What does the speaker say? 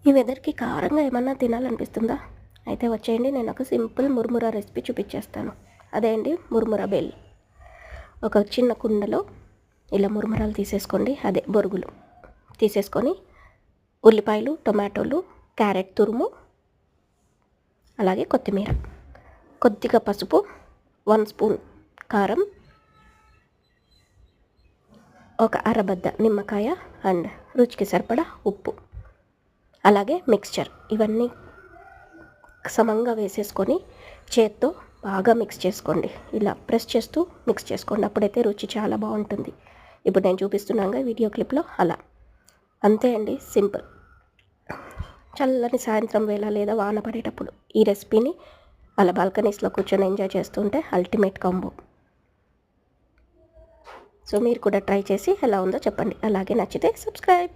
ఈ వెదర్కి కారంగా ఏమన్నా తినాలనిపిస్తుందా? అయితే వచ్చేయండి, నేను ఒక సింపుల్ మురుమురా రెసిపీ చూపించేస్తాను. అదే అండి మురుమురా బేల్. ఒక చిన్న కుండలో ఇలా మురుమురాలు తీసేసుకోండి, అదే బొరుగులు తీసేసుకొని ఉల్లిపాయలు, టొమాటోలు, క్యారెట్ తురుము, అలాగే కొత్తిమీర, కొద్దిగా పసుపు, 1 స్పూన్ కారం, ఒక అరబద్ద నిమ్మకాయ అండ్ రుచికి సరిపడా ఉప్పు, అలాగే మిక్స్చర్ ఇవన్నీ సమంగా వేసేసుకొని చేత్తో బాగా మిక్స్ చేసుకోండి. ఇలా ప్రెస్ చేస్తూ మిక్స్ చేసుకోండి, అప్పుడైతే రుచి చాలా బాగుంటుంది. ఇప్పుడు నేను చూపిస్తున్నాగా వీడియో క్లిప్లో అలా. అంతే అండి, సింపుల్. చల్లని సాయంత్రం వేళ లేదా వాన పడేటప్పుడు ఈ రెసిపీని అలా బాల్కనీస్లో కూర్చొని ఎంజాయ్ చేస్తుంటే అల్టిమేట్ కాంబో. సో మీరు కూడా ట్రై చేసి ఎలా ఉందో చెప్పండి. అలాగే నచ్చితే సబ్స్క్రైబ్.